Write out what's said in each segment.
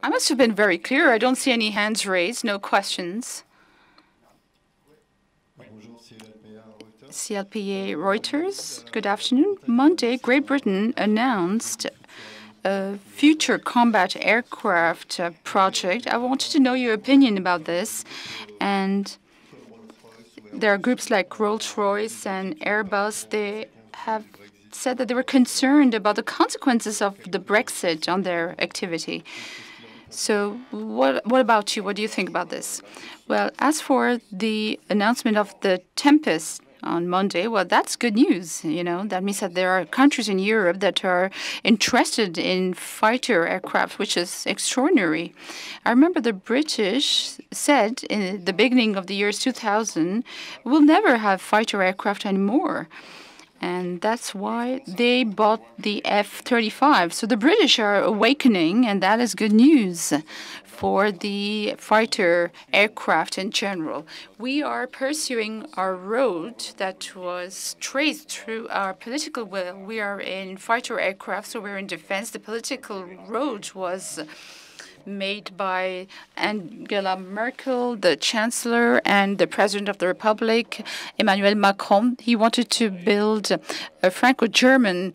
I must have been very clear. I don't see any hands raised, no questions. CLPA Reuters, good afternoon. Monday, Great Britain announced a future combat aircraft project. I wanted to know your opinion about this. And there are groups like Rolls-Royce and Airbus. They have said that they were concerned about the consequences of the Brexit on their activity. So what about you? What do you think about this? Well, as for the announcement of the Tempest on Monday, well, that's good news. That means that there are countries in Europe that are interested in fighter aircraft, which is extraordinary. I remember the British said in the beginning of the years 2000, we'll never have fighter aircraft anymore. And that's why they bought the F-35. So the British are awakening, and that is good news for the fighter aircraft in general. We are pursuing our road that was traced through our political will. We are in fighter aircraft, so we're in defense. The political road was made by Angela Merkel, the Chancellor, and the President of the Republic, Emmanuel Macron. He wanted to build a Franco-German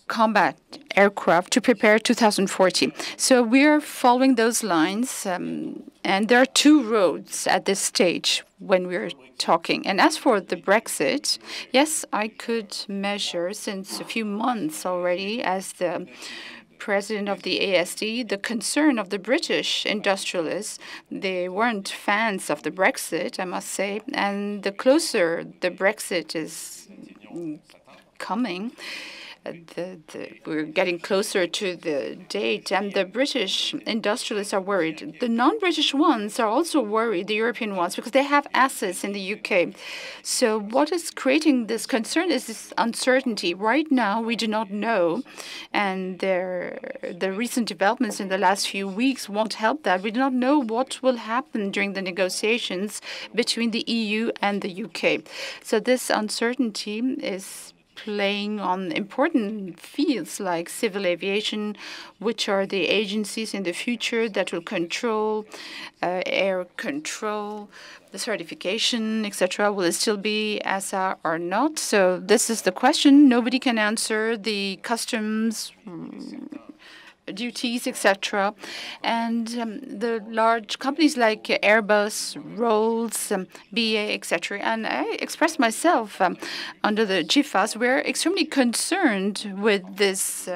combat aircraft to prepare 2040. So we are following those lines, and there are two roads at this stage when we're talking. And as for the Brexit, yes, I could measure since a few months already as the president of the ASD, the concern of the British industrialists. They weren't fans of the Brexit, I must say. And the closer the Brexit is coming, we're getting closer to the date, and the British industrialists are worried. The non-British ones are also worried, the European ones, because they have assets in the UK. So what is creating this concern is this uncertainty. Right now, we do not know, and the recent developments in the last few weeks won't help that. We do not know what will happen during the negotiations between the EU and the UK. So this uncertainty is playing on important fields like civil aviation, which are the agencies in the future that will control air control, the certification, etc. Will it still be EASA or not? So this is the question. Nobody can answer. The customs duties, etc. And the large companies like Airbus, Rolls, BA, etc. And I expressed myself under the GIFAS. We're extremely concerned with this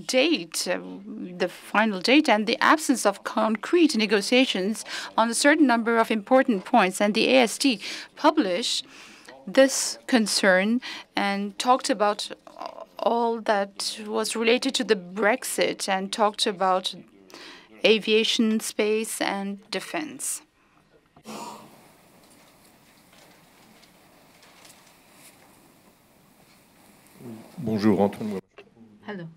date, the final date, and the absence of concrete negotiations on a certain number of important points. And the ASD published this concern and talked about all that was related to the Brexit and talked about aviation, space, and defense. Bonjour, Antoine. Hello.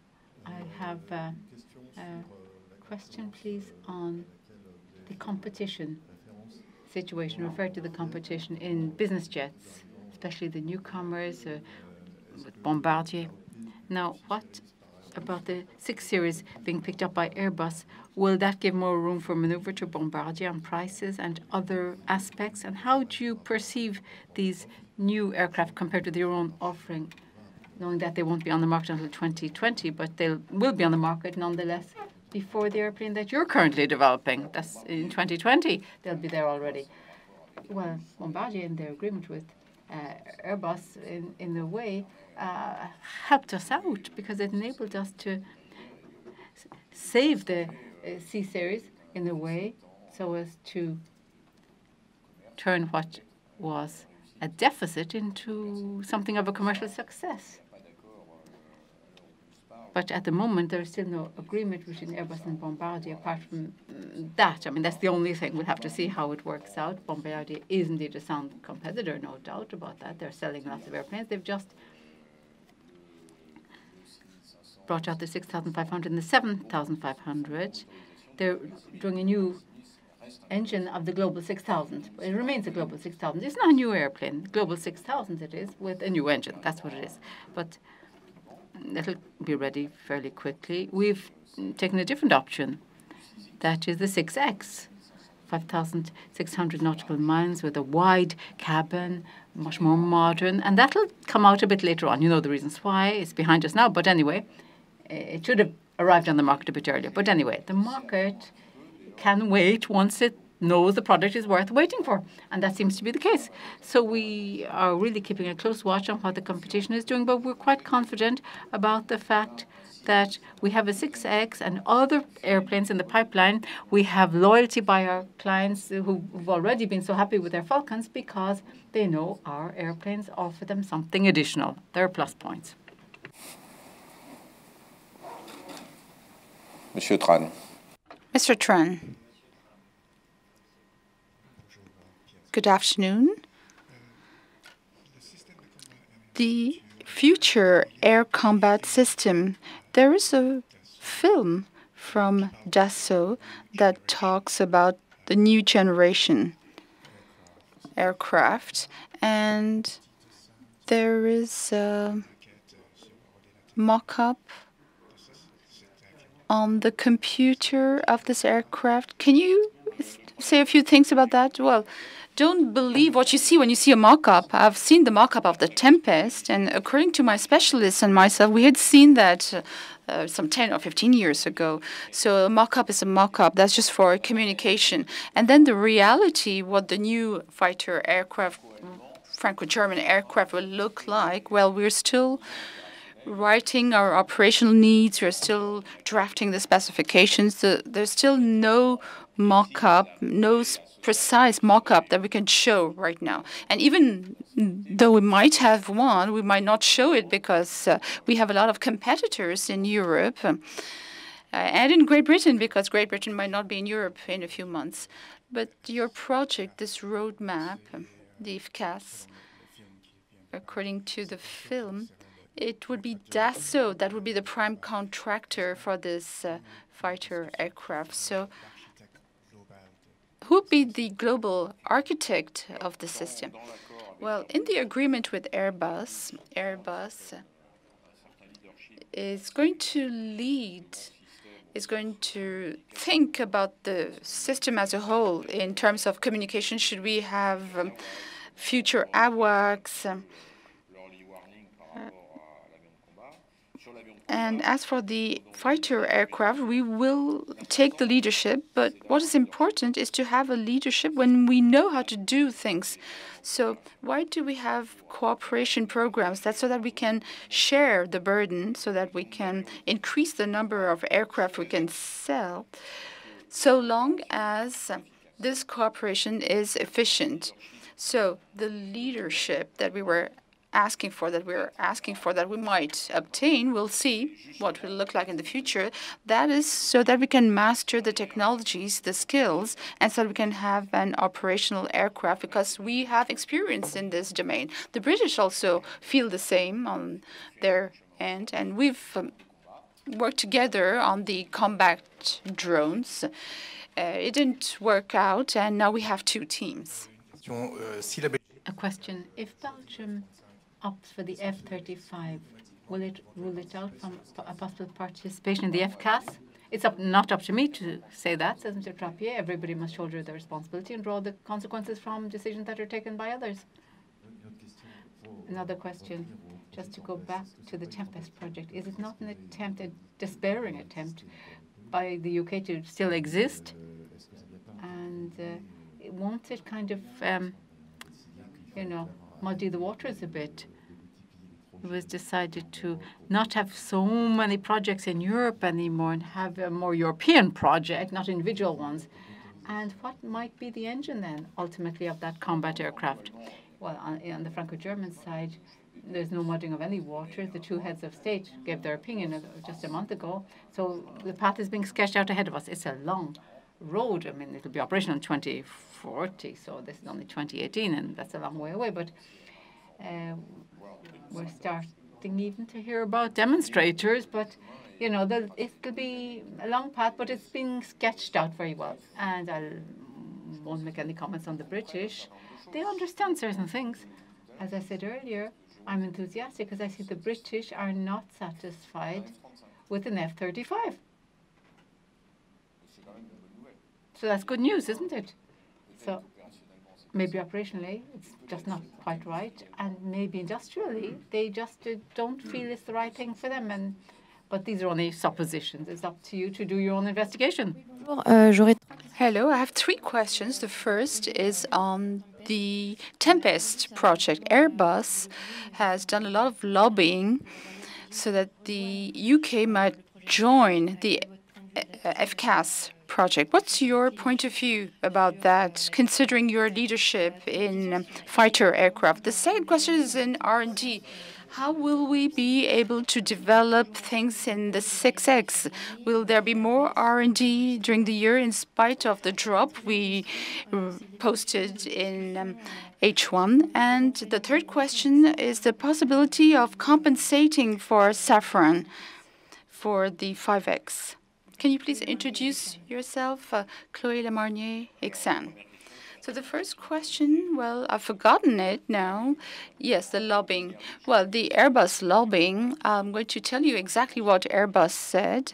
I have a question, please, on the competition situation. Referred to the competition in business jets, especially the newcomers with Bombardier. Now, what about the 6 Series being picked up by Airbus? Will that give more room for maneuver to Bombardier on prices and other aspects? And how do you perceive these new aircraft compared to your own offering, knowing that they won't be on the market until 2020, but they will be on the market nonetheless before the airplane that you're currently developing? That's in 2020. They'll be there already. Well, Bombardier, in their agreement with Airbus, in a way, helped us out because it enabled us to save the C Series in a way so as to turn what was a deficit into something of a commercial success. But at the moment, there is still no agreement between Airbus and Bombardier apart from that. I mean, that's the only thing. We'll have to see how it works out. Bombardier is indeed a sound competitor, no doubt about that. They're selling lots of airplanes. They've just brought out the 6,500 and the 7,500. They're doing a new engine of the Global 6000. It remains a Global 6000. It's not a new airplane. Global 6000 it is, with a new engine. That's what it is. But it'll be ready fairly quickly. We've taken a different option That is the 6X, 5,600 nautical miles with a wide cabin, much more modern. And that'll come out a bit later on. You know the reasons why. It's behind us now. But anyway, it should have arrived on the market a bit earlier. But anyway, the market can wait once it knows the product is worth waiting for. And that seems to be the case. So we are really keeping a close watch on what the competition is doing. But we're quite confident about the fact that we have a 6X and other airplanes in the pipeline. We have loyalty by our clients who've already been so happy with their Falcons because they know our airplanes offer them something additional. There are plus points. Monsieur Tran. Mr. Tran. Good afternoon. The future air combat system. There is a film from Dassault that talks about the new generation aircraft, and there is a mock-up on the computer of this aircraft. Can you say a few things about that? Well, don't believe what you see when you see a mock-up. I've seen the mock-up of the Tempest, and according to my specialists and myself, we had seen that some 10 or 15 years ago. So a mock-up is a mock-up. That's just for communication. And then the reality, what the new fighter aircraft, Franco-German aircraft will look like, well, we're still writing our operational needs. We're still drafting the specifications. There's still no mock-up, no precise mock-up that we can show right now. And even though we might have one, we might not show it because we have a lot of competitors in Europe and in Great Britain, because Great Britain might not be in Europe in a few months. But your project, this roadmap, the FCAS, according to the film, it would be Dassault that would be the prime contractor for this fighter aircraft. So who would be the global architect of the system? Well, in the agreement with Airbus, Airbus is going to lead, is going to think about the system as a whole in terms of communication. Should we have future AWACS? And as for the fighter aircraft, we will take the leadership. But what is important is to have a leadership when we know how to do things. So why do we have cooperation programs? That's so that we can share the burden, so that we can increase the number of aircraft we can sell, so long as this cooperation is efficient. So the leadership that we were asking for, that we might obtain, we'll see what it will look like in the future. That is so that we can master the technologies, the skills, and so we can have an operational aircraft, because we have experience in this domain. The British also feel the same on their end, and we've worked together on the combat drones. It didn't work out, and now we have two teams. A question. If Belgium opts for the F-35, will it rule it out from a possible participation in the FCAS? It's not up to me to say that, says Mr. Trappier. Everybody must shoulder their responsibility and draw the consequences from decisions that are taken by others. Another question, just to go back to the Tempest project. Is it not an attempt, a despairing attempt by the UK to still exist? And won't it kind of, muddy the waters a bit? It was decided to not have so many projects in Europe anymore and have a more European project, not individual ones. And what might be the engine then, ultimately, of that combat aircraft? Well, on the Franco-German side, there's no mudding of any waters. The two heads of state gave their opinion just a month ago. So the path is being sketched out ahead of us. It's a long road. I mean, it'll be operational in 2040, so this is only 2018, and that's a long way away. But we're starting even to hear about demonstrators, but it'll be a long path, but it's being sketched out very well. And I won't make any comments on the British. They understand certain things. As I said earlier, I'm enthusiastic because I see the British are not satisfied with an F-35. So that's good news, isn't it? So maybe operationally, it's just not quite right, and maybe industrially, they just don't feel it's the right thing for them. But these are only suppositions. It's up to you to do your own investigation. Hello, I have three questions. The first is on the Tempest project. Airbus has done a lot of lobbying so that the UK might join the FCAS project. What's your point of view about that, considering your leadership in fighter aircraft? The second question is in R&D. How will we be able to develop things in the 6X? Will there be more R&D during the year in spite of the drop we posted in H1? And the third question is the possibility of compensating for Safran for the 5X. Can you please introduce yourself, Chloé Lemarnier, Exane? So the first question, well, I've forgotten it now. Yes, the lobbying. Well, the Airbus lobbying, I'm going to tell you exactly what Airbus said.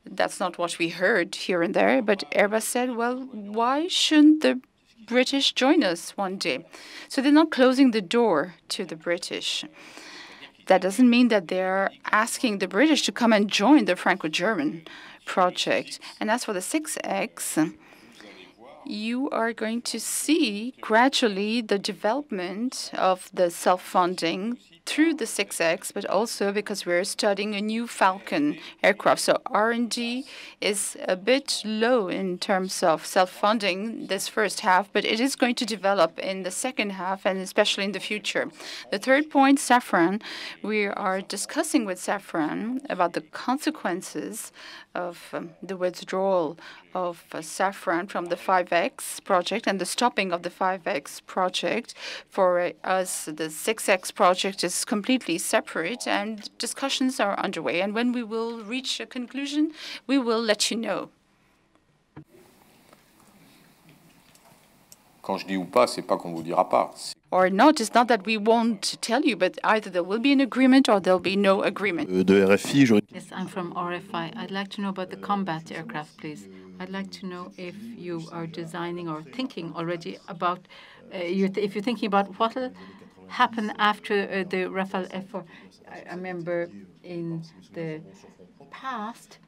That's not what we heard here and there, but Airbus said, well, why shouldn't the British join us one day? So they're not closing the door to the British. That doesn't mean that they're asking the British to come and join the Franco-German project. And as for the 6X, you are going to see gradually the development of the self-funding through the 6X, but also because we're studying a new Falcon aircraft. So R&D is a bit low in terms of self-funding this first half, but it is going to develop in the second half and especially in the future. The third point, Safran, we are discussing with Safran about the consequences of the withdrawal of Safran from the 5X project and the stopping of the 5X project. For us, the 6X project is completely separate, and discussions are underway. And when we will reach a conclusion, we will let you know. Quand je dis ou pas, c'est pas qu'on vous dira pas. Or not, it's not that we won't tell you, but either there will be an agreement or there'll be no agreement. Yes, I'm from RFI. I'd like to know about the combat aircraft, please. I'd like to know if you are designing or thinking already about, if you're thinking about what will happen after the Rafale F4. I remember in the past,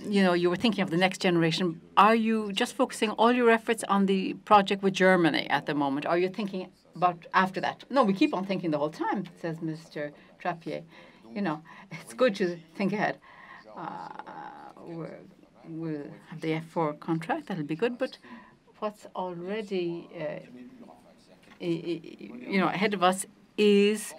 you were thinking of the next generation. Are you just focusing all your efforts on the project with Germany at the moment? Are you thinking about after that? No, we keep on thinking the whole time, says Mr. Trappier. It's good to think ahead. We'll have the F4 contract. That'll be good. But what's already, ahead of us is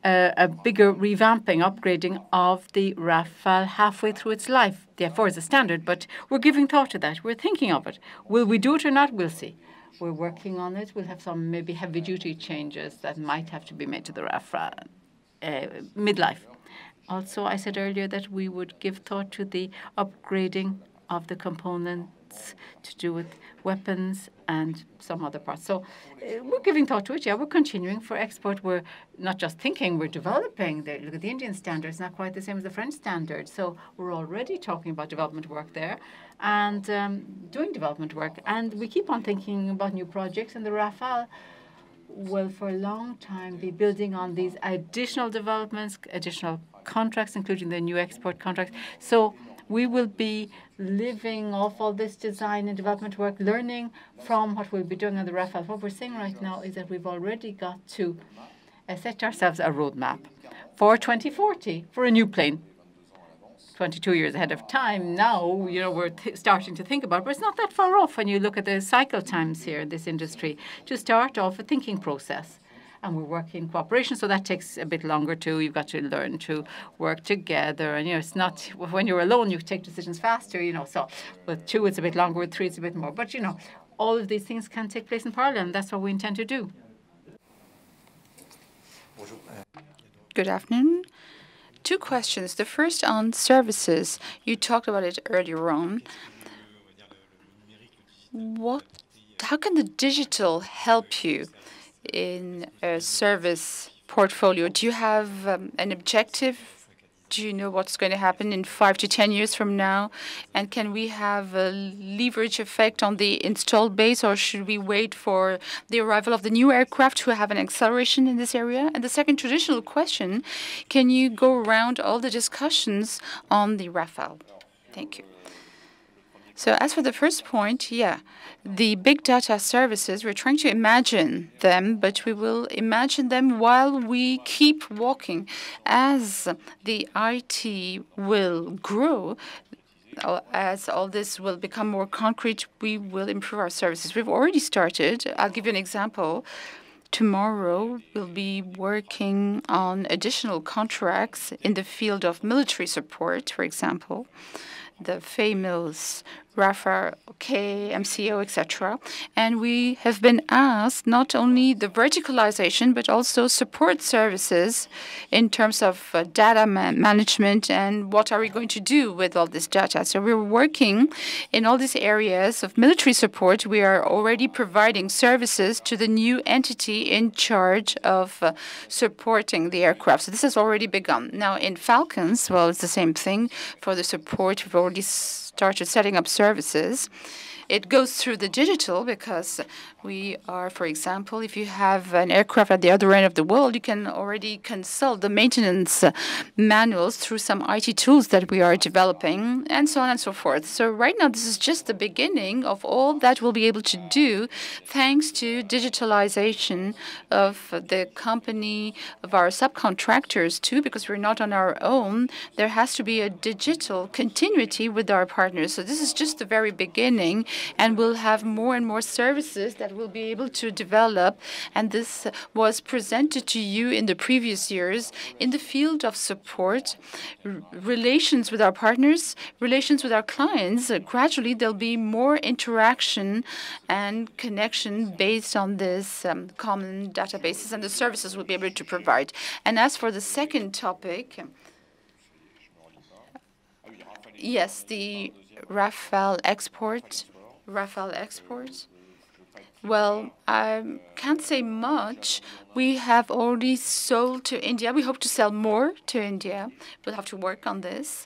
a bigger revamping, upgrading of the Rafale halfway through its life. The F4 is a standard, but we're giving thought to that. We're thinking of it. Will we do it or not? We'll see. We're working on it. We'll have some maybe heavy-duty changes that might have to be made to the Rafale midlife. Also, I said earlier that we would give thought to the upgrading of the components to do with weapons and some other parts. So we're giving thought to it. Yeah, we're continuing. For export, we're not just thinking, we're developing. Look at the Indian standard. It's not quite the same as the French standard. So we're already talking about development work there and doing development work. And we keep on thinking about new projects. And the Rafale will, for a long time, be building on these additional developments, additional contracts, including the new export contracts. So we will be living off all this design and development work, learning from what we'll be doing on the Rafale. What we're saying right now is that we've already got to set ourselves a roadmap for 2040 for a new plane. 22 years ahead of time now, we're starting to think about it, but it's not that far off when you look at the cycle times here in this industry to start off a thinking process. And we're working in cooperation, so that takes a bit longer too. You've got to learn to work together. And, it's not when you're alone, you take decisions faster, So with two, it's a bit longer. With three, it's a bit more. But, all of these things can take place in parallel, and that's what we intend to do. Good afternoon. Two questions. The first on services. You talked about it earlier on. How can the digital help you in a service portfolio? Do you have an objective Do you know what's going to happen in 5 to 10 years from now? And can we have a leverage effect on the installed base, or should we wait for the arrival of the new aircraft to have an acceleration in this area? And the second traditional question, can you go around all the discussions on the Rafale? Thank you. So as for the first point, yeah, the big data services, we're trying to imagine them, but we will imagine them while we keep walking. As the IT will grow, as all this will become more concrete, we will improve our services. We've already started. I'll give you an example. Tomorrow, we'll be working on additional contracts in the field of military support, for example, the famous Rafale, MCO, etc. And we have been asked not only the verticalization, but also support services in terms of data management and what are we going to do with all this data. So we're working in all these areas of military support. We are already providing services to the new entity in charge of supporting the aircraft. So this has already begun. Now, in Falcons, well, it's the same thing. For the support, we've already started setting up services. It goes through the digital because we are, for example, if you have an aircraft at the other end of the world, you can already consult the maintenance manuals through some IT tools that we are developing, and so on and so forth. So right now, this is just the beginning of all that we'll be able to do thanks to digitalization of the company, of our subcontractors too, because we're not on our own. There has to be a digital continuity with our partners. So this is just the very beginning, and we'll have more and more services that we'll be able to develop. And this was presented to you in the previous years in the field of support, relations with our partners, relations with our clients. Gradually, there'll be more interaction and connection based on this common databases, and the services we'll be able to provide. And as for the second topic, yes, the Rafale export. Well, I can't say much. We have already sold to India. We hope to sell more to India. We'll have to work on this.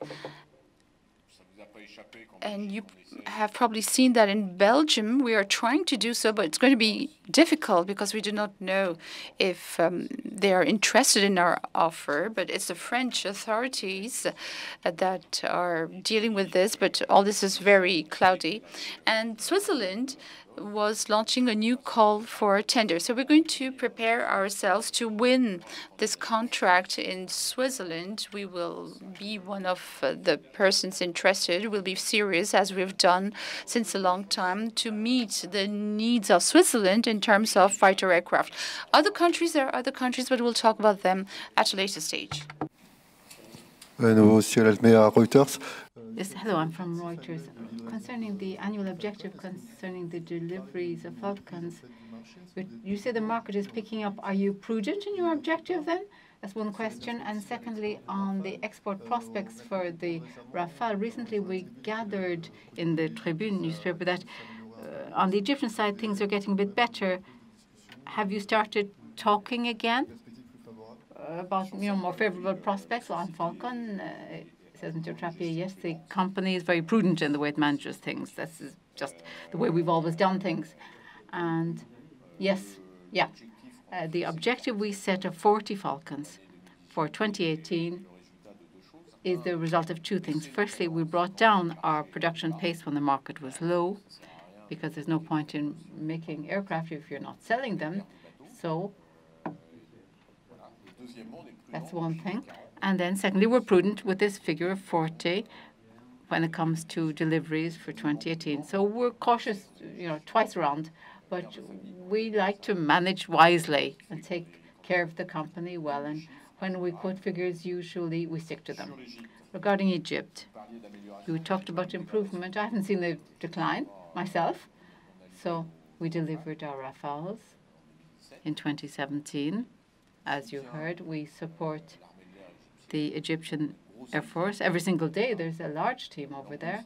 And you have probably seen that in Belgium, we are trying to do so, but it's going to be difficult because we do not know if they are interested in our offer. But it's the French authorities that are dealing with this, but all this is very cloudy. And Switzerland was launching a new call for tender. So we're going to prepare ourselves to win this contract in Switzerland. We will be one of the persons interested. We'll be serious, as we've done since a long time, to meet the needs of Switzerland in terms of fighter aircraft. Other countries, there are other countries, but we'll talk about them at a later stage. Yes, hello, I'm from Reuters. Concerning the annual objective concerning the deliveries of Falcons, you say the market is picking up. Are you prudent in your objective then? That's one question. And secondly, on the export prospects for the Rafale, recently we gathered in the Tribune newspaper that on the Egyptian side, things are getting a bit better. Have you started talking again about more favorable prospects on Falcon? Says Mr. Trappier, yes, the company is very prudent in the way it manages things. This is just the way we've always done things. And yes, yeah, the objective we set of 40 Falcons for 2018 is the result of two things. Firstly, we brought down our production pace when the market was low, because there's no point in making aircraft if you're not selling them. So that's one thing. And then secondly, we're prudent with this figure of 40 when it comes to deliveries for 2018. So we're cautious, twice around, but we like to manage wisely and take care of the company well. And when we quote figures, usually we stick to them. Regarding Egypt, you talked about improvement. I haven't seen the decline myself. So we delivered our Rafales in 2017. As you heard, we support the Egyptian Air Force. Every single day, there's a large team over there.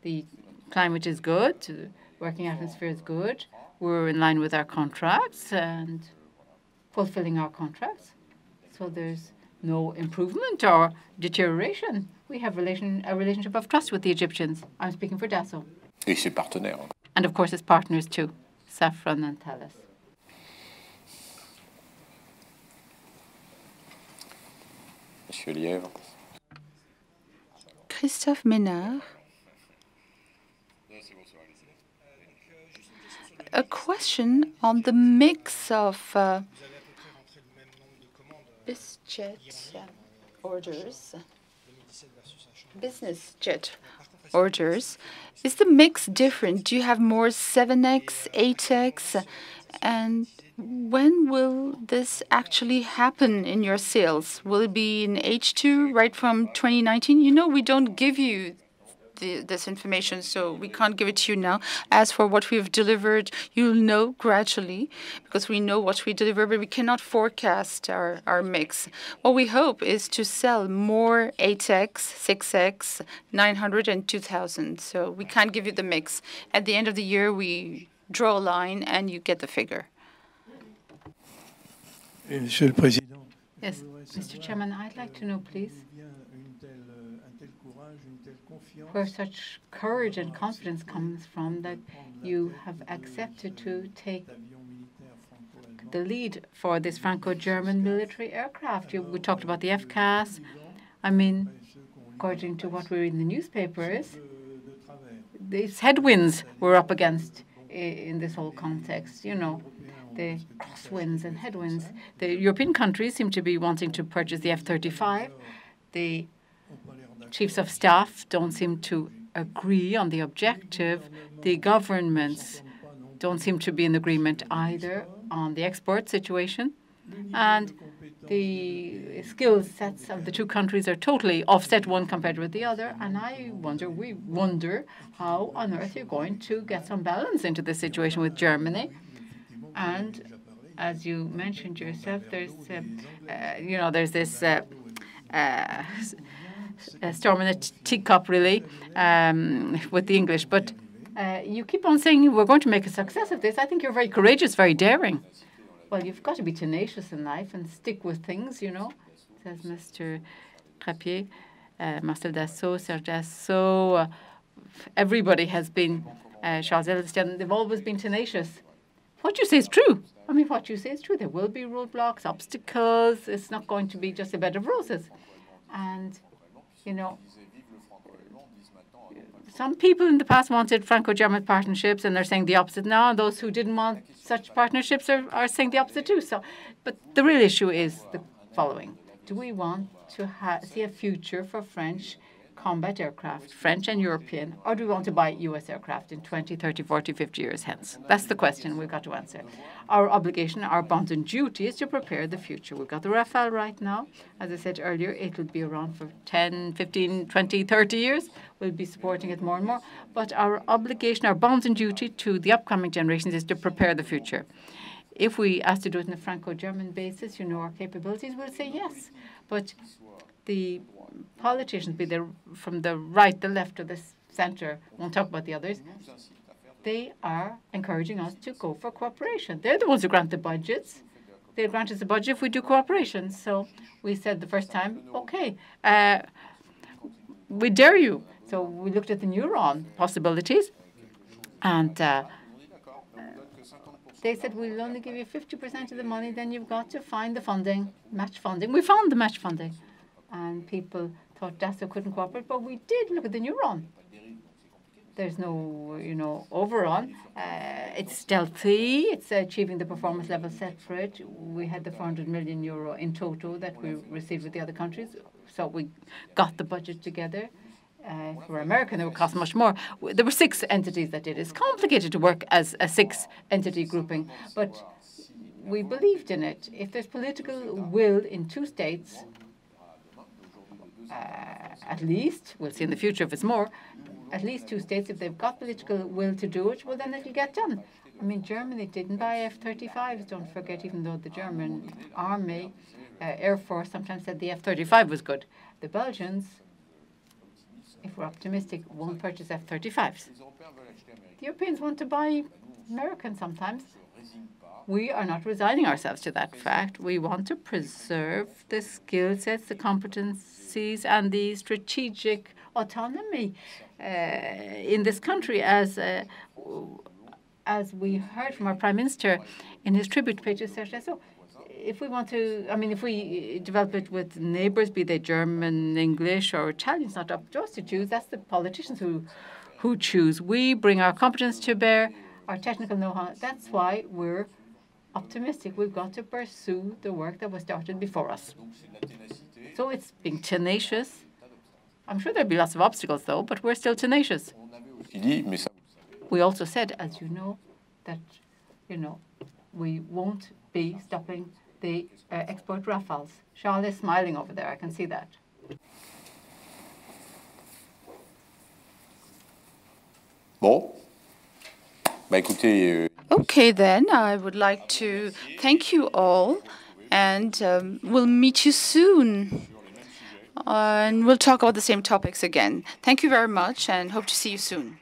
The climate is good. Working atmosphere is good. We're in line with our contracts and fulfilling our contracts. So there's no improvement or deterioration. We have a relationship of trust with the Egyptians. I'm speaking for Dassault. Et ses partenaires. And of course, its partners too, Safran and Thales. Monsieur Lièvre. Christophe Ménard. A question on the mix of BizJet orders, business jet orders. Is the mix different? Do you have more 7X, 8X? And when will this actually happen in your sales? Will it be in H2, right from 2019? You know, we don't give you this information, so we can't give it to you now. As for what we've delivered, you'll know gradually, because we know what we deliver, but we cannot forecast our mix. What we hope is to sell more 8X, 6X, 900, and 2000. So we can't give you the mix. At the end of the year, we draw a line, and you get the figure. Yes, Mr. Chairman, I'd like to know, please, where such courage and confidence comes from that you have accepted to take the lead for this Franco-German military aircraft. We talked about the FCAS. I mean, according to what we read in the newspapers, these headwinds we're up against in this whole context, you know, the crosswinds and headwinds. The European countries seem to be wanting to purchase the F-35. The chiefs of staff don't seem to agree on the objective. The governments don't seem to be in agreement either on the export situation. And the skill sets of the two countries are totally offset, one compared with the other. And we wonder how on earth you're going to get some balance into this situation with Germany. And as you mentioned yourself, there's, there's this storm in a teacup, really, with the English. But you keep on saying we're going to make a success of this. I think you're very courageous, very daring. Well, you've got to be tenacious in life and stick with things, you know, says Mr. Trappier, Marcel Dassault, Serge Dassault. Everybody has been, Charles Edelstein, they've always been tenacious. What you say is true. I mean, what you say is true. There will be roadblocks, obstacles. It's not going to be just a bed of roses. And, you know, some people in the past wanted Franco-German partnerships, and they're saying the opposite now. And those who didn't want such partnerships are saying the opposite too. So, but the real issue is the following. Do we want to see a future for French combat aircraft, French and European, or do we want to buy U.S. aircraft in 20, 30, 40, 50 years hence? That's the question we've got to answer. Our obligation, our bond and duty is to prepare the future. We've got the Rafale right now. As I said earlier, it will be around for 10, 15, 20, 30 years. We'll be supporting it more and more. But our obligation, our bonds and duty to the upcoming generations is to prepare the future. If we ask to do it on a Franco-German basis, you know our capabilities, we'll say yes. But the politicians, be they from the right, the left, or the center, won't talk about the others, they are encouraging us to go for cooperation. They're the ones who grant the budgets. They'll grant us a budget if we do cooperation. So we said the first time, okay, we dare you. So we looked at the Neuron possibilities, and they said, we'll only give you 50% of the money, then you've got to find the funding, match funding. We found the match funding. And people thought Dassault couldn't cooperate, but we did. Look at the Neuron. There's no, overrun. It's stealthy. It's achieving the performance level set for it. We had the 400 million euro in total that we received with the other countries. So we got the budget together. For American, it would cost much more. There were 6 entities that did it. It's complicated to work as a 6-entity grouping, but we believed in it. If there's political will in 2 states, at least, we'll see in the future if it's more, at least 2 states, if they've got political will to do it, well, then it'll get done. I mean, Germany didn't buy F-35s, don't forget, even though the German Army, Air Force sometimes said the F-35 was good. The Belgians, if we're optimistic, won't purchase F-35s. The Europeans want to buy American sometimes, we are not resigning ourselves to that fact. We want to preserve the skill sets, the competencies, and the strategic autonomy in this country, as we heard from our Prime Minister in his tribute to Patriot Saturday. So if we want to, I mean, if we develop it with neighbours, be they German, English, or Italian, it's not up to us to choose. That's the politicians who choose. We bring our competence to bear, our technical know-how. That's why we're optimistic. We've got to pursue the work that was started before us. So it's being tenacious. I'm sure there'll be lots of obstacles, though, but we're still tenacious. We also said, as you know, that, we won't be stopping the export Rafales. Charles is smiling over there. I can see that. Bon. Bah, écoutez, Okay, then, I would like to thank you all, and we'll meet you soon. And we'll talk about the same topics again. Thank you very much, and hope to see you soon.